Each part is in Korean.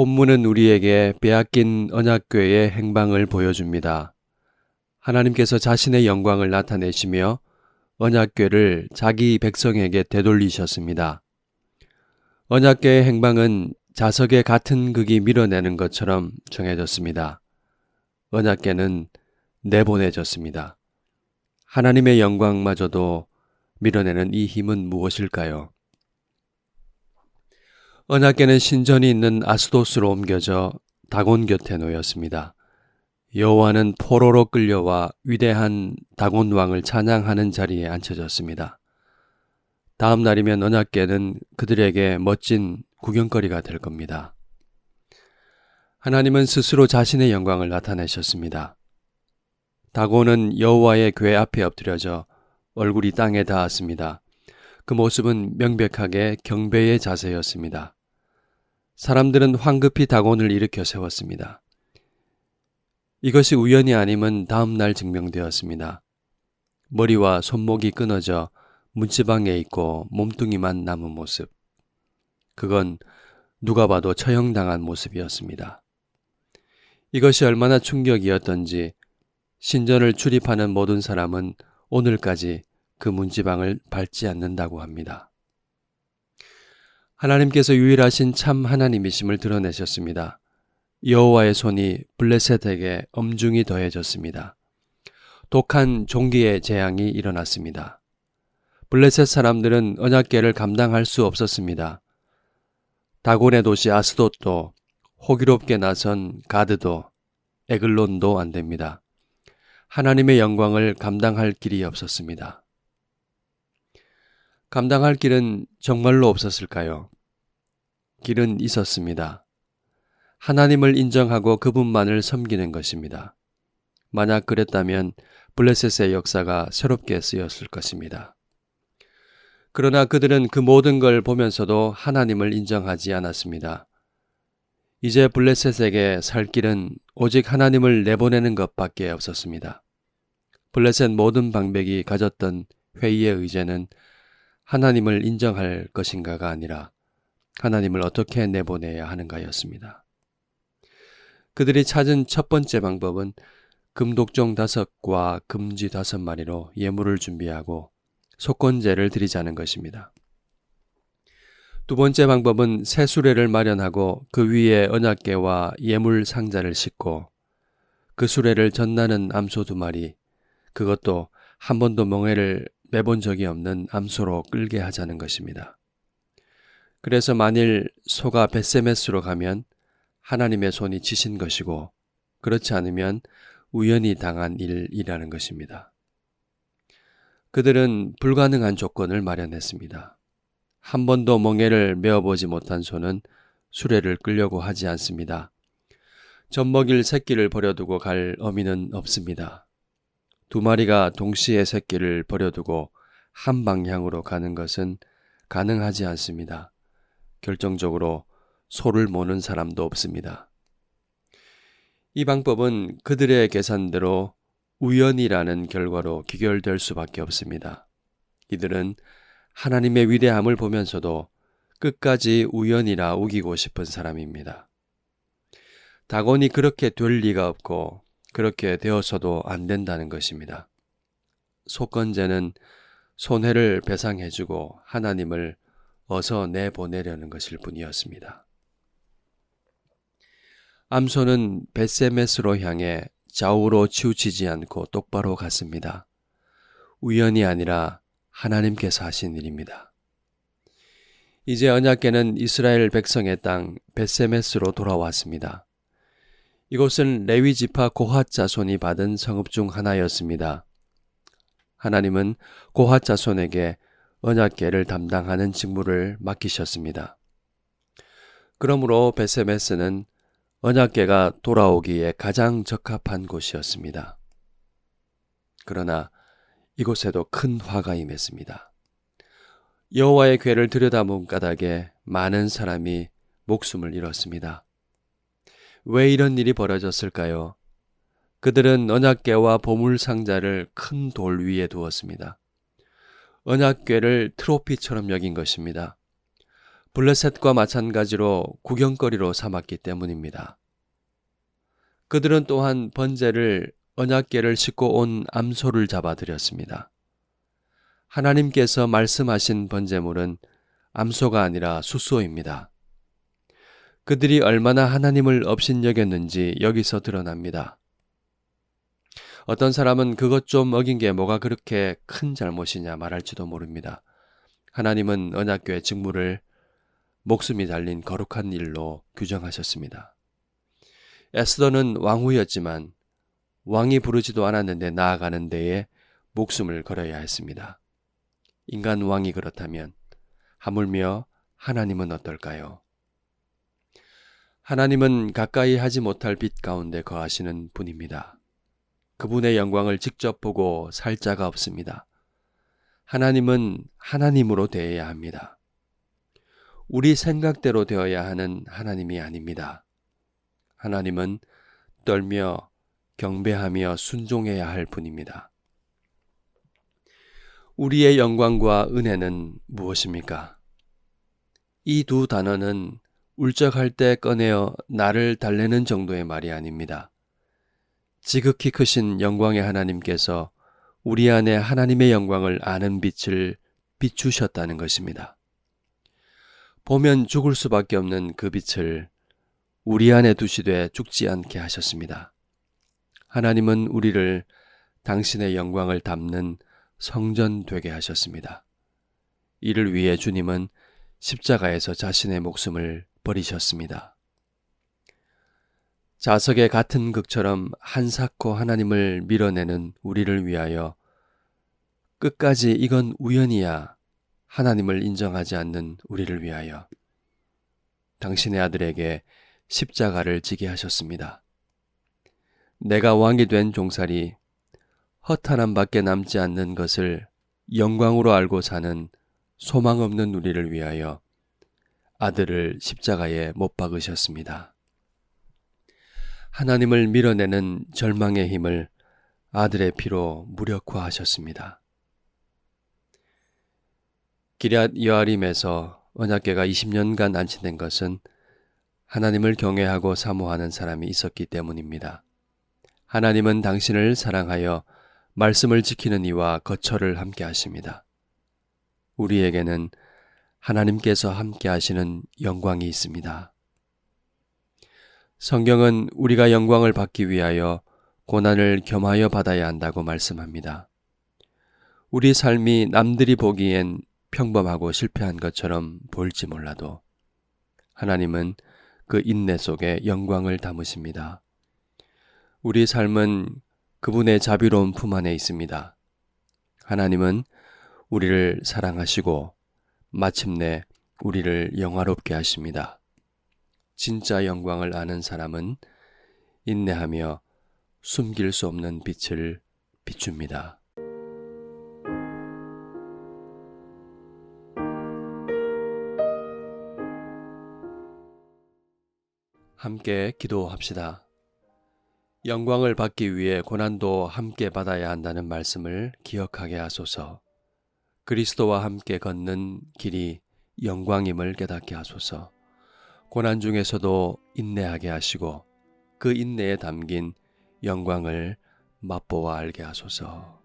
본문은 우리에게 빼앗긴 언약궤의 행방을 보여줍니다. 하나님께서 자신의 영광을 나타내시며 언약궤를 자기 백성에게 되돌리셨습니다. 언약궤의 행방은 자석의 같은 극이 밀어내는 것처럼 정해졌습니다. 언약궤는 내보내졌습니다. 하나님의 영광마저도 밀어내는 이 힘은 무엇일까요? 언약궤는 신전이 있는 아스도스로 옮겨져 다곤 곁에 놓였습니다. 여호와는 포로로 끌려와 위대한 다곤 왕을 찬양하는 자리에 앉혀졌습니다. 다음 날이면 언약궤는 그들에게 멋진 구경거리가 될 겁니다. 하나님은 스스로 자신의 영광을 나타내셨습니다. 다곤은 여호와의 궤 앞에 엎드려져 얼굴이 땅에 닿았습니다. 그 모습은 명백하게 경배의 자세였습니다. 사람들은 황급히 다곤을 일으켜 세웠습니다. 이것이 우연이 아님은 다음 날 증명되었습니다. 머리와 손목이 끊어져 문지방에 있고 몸뚱이만 남은 모습. 그건 누가 봐도 처형당한 모습이었습니다. 이것이 얼마나 충격이었던지 신전을 출입하는 모든 사람은 오늘까지 그 문지방을 밟지 않는다고 합니다. 하나님께서 유일하신 참 하나님이심을 드러내셨습니다. 여호와의 손이 블레셋에게 엄중히 더해졌습니다. 독한 종기의 재앙이 일어났습니다. 블레셋 사람들은 언약궤를 감당할 수 없었습니다. 다곤의 도시 아스돗도, 호기롭게 나선 가드도, 에글론도 안 됩니다. 하나님의 영광을 감당할 길이 없었습니다. 감당할 길은 정말로 없었을까요? 길은 있었습니다. 하나님을 인정하고 그분만을 섬기는 것입니다. 만약 그랬다면 블레셋의 역사가 새롭게 쓰였을 것입니다. 그러나 그들은 그 모든 걸 보면서도 하나님을 인정하지 않았습니다. 이제 블레셋에게 살 길은 오직 하나님을 내보내는 것밖에 없었습니다. 블레셋 모든 방백이 가졌던 회의의 의제는 하나님을 인정할 것인가가 아니라 하나님을 어떻게 내보내야 하는가였습니다. 그들이 찾은 첫 번째 방법은 금독종 5과 금쥐 5마리로 예물을 준비하고 속건제를 드리자는 것입니다. 두 번째 방법은 새 수레를 마련하고 그 위에 언약궤와 예물 상자를 싣고 그 수레를 전나는 암소 2마리, 그것도 한 번도 멍에를 매본 적이 없는 암소로 끌게 하자는 것입니다. 그래서 만일 소가 벳세메스로 가면 하나님의 손이 치신 것이고 그렇지 않으면 우연히 당한 일이라는 것입니다. 그들은 불가능한 조건을 마련했습니다. 한 번도 멍에를 메어보지 못한 소는 수레를 끌려고 하지 않습니다. 젖먹일 새끼를 버려두고 갈 어미는 없습니다. 2마리가 동시에 새끼를 버려두고 한 방향으로 가는 것은 가능하지 않습니다. 결정적으로 소를 모는 사람도 없습니다. 이 방법은 그들의 계산대로 우연이라는 결과로 귀결될 수밖에 없습니다. 이들은 하나님의 위대함을 보면서도 끝까지 우연이라 우기고 싶은 사람입니다. 다곤이 그렇게 될 리가 없고 그렇게 되어서도 안 된다는 것입니다. 속건제는 손해를 배상해주고 하나님을 어서 내보내려는 것일 뿐이었습니다. 암소는 벳세메스로 향해 좌우로 치우치지 않고 똑바로 갔습니다. 우연이 아니라 하나님께서 하신 일입니다. 이제 언약궤는 이스라엘 백성의 땅 벳세메스로 돌아왔습니다. 이곳은 레위 지파 고핫 자손이 받은 성읍 중 하나였습니다. 하나님은 고핫 자손에게 언약궤를 담당하는 직무를 맡기셨습니다. 그러므로 벳세메스는 언약궤가 돌아오기에 가장 적합한 곳이었습니다. 그러나 이곳에도 큰 화가 임했습니다. 여호와의 궤를 들여다본 까닭에 많은 사람이 목숨을 잃었습니다. 왜 이런 일이 벌어졌을까요? 그들은 언약궤와 보물 상자를 큰 돌 위에 두었습니다. 언약궤를 트로피처럼 여긴 것입니다. 블레셋과 마찬가지로 구경거리로 삼았기 때문입니다. 그들은 또한 번제를 언약궤를 싣고 온 암소를 잡아들였습니다. 하나님께서 말씀하신 번제물은 암소가 아니라 숫소입니다. 그들이 얼마나 하나님을 업신여겼는지 여기서 드러납니다. 어떤 사람은 그것 좀 어긴 게 뭐가 그렇게 큰 잘못이냐 말할지도 모릅니다. 하나님은 언약궤의 직무를 목숨이 달린 거룩한 일로 규정하셨습니다. 에스더는 왕후였지만 왕이 부르지도 않았는데 나아가는 데에 목숨을 걸어야 했습니다. 인간 왕이 그렇다면 하물며 하나님은 어떨까요? 하나님은 가까이 하지 못할 빛 가운데 거하시는 분입니다. 그분의 영광을 직접 보고 살 자가 없습니다. 하나님은 하나님으로 대해야 합니다. 우리 생각대로 되어야 하는 하나님이 아닙니다. 하나님은 떨며 경배하며 순종해야 할 분입니다. 우리의 영광과 은혜는 무엇입니까? 이 두 단어는 울적할 때 꺼내어 나를 달래는 정도의 말이 아닙니다. 지극히 크신 영광의 하나님께서 우리 안에 하나님의 영광을 아는 빛을 비추셨다는 것입니다. 보면 죽을 수밖에 없는 그 빛을 우리 안에 두시되 죽지 않게 하셨습니다. 하나님은 우리를 당신의 영광을 담는 성전 되게 하셨습니다. 이를 위해 주님은 십자가에서 자신의 목숨을 버리셨습니다. 자석의 같은 극처럼 한사코 하나님을 밀어내는 우리를 위하여 끝까지 이건 우연이야 하나님을 인정하지 않는 우리를 위하여 당신의 아들에게 십자가를 지게 하셨습니다. 내가 왕이 된 종살이 허탄함밖에 남지 않는 것을 영광으로 알고 사는 소망 없는 우리를 위하여 아들을 십자가에 못 박으셨습니다. 하나님을 밀어내는 절망의 힘을 아들의 피로 무력화하셨습니다. 기럇 여아림에서 언약궤가 20년간 안치된 것은 하나님을 경외하고 사모하는 사람이 있었기 때문입니다. 하나님은 당신을 사랑하여 말씀을 지키는 이와 거처를 함께 하십니다. 우리에게는 하나님께서 함께 하시는 영광이 있습니다. 성경은 우리가 영광을 받기 위하여 고난을 겸하여 받아야 한다고 말씀합니다. 우리 삶이 남들이 보기엔 평범하고 실패한 것처럼 보일지 몰라도 하나님은 그 인내 속에 영광을 담으십니다. 우리 삶은 그분의 자비로운 품 안에 있습니다. 하나님은 우리를 사랑하시고 마침내 우리를 영화롭게 하십니다. 진짜 영광을 아는 사람은 인내하며 숨길 수 없는 빛을 비춥니다. 함께 기도합시다. 영광을 받기 위해 고난도 함께 받아야 한다는 말씀을 기억하게 하소서. 그리스도와 함께 걷는 길이 영광임을 깨닫게 하소서. 고난 중에서도 인내하게 하시고 그 인내에 담긴 영광을 맛보아 알게 하소서.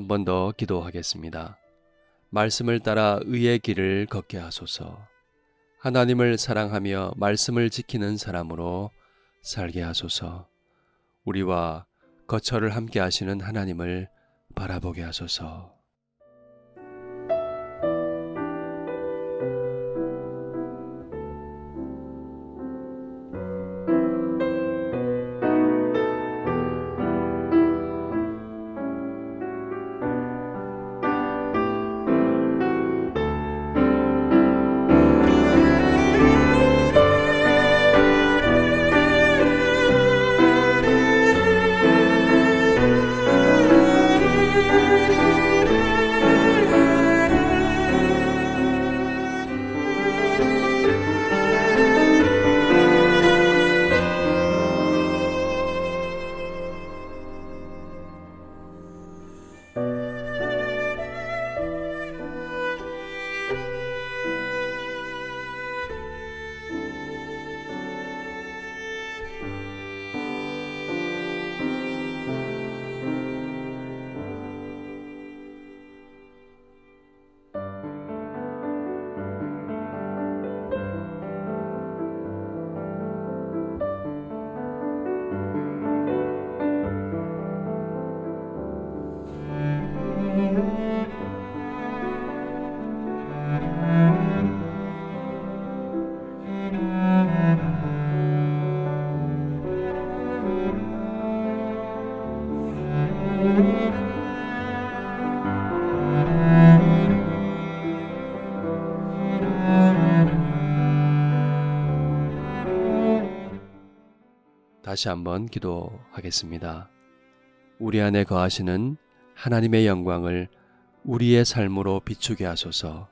번 더 기도하겠습니다. 말씀을 따라 의의 길을 걷게 하소서. 하나님을 사랑하며 말씀을 지키는 사람으로 살게 하소서. 우리와 거처를 함께 하시는 하나님을 바라보게 하소서. 다시 한번 기도하겠습니다. 우리 안에 거하시는 하나님의 영광을 우리의 삶으로 비추게 하소서.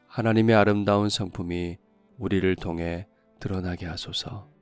하나님의 아름다운 성품이 우리를 통해 드러나게 하소서.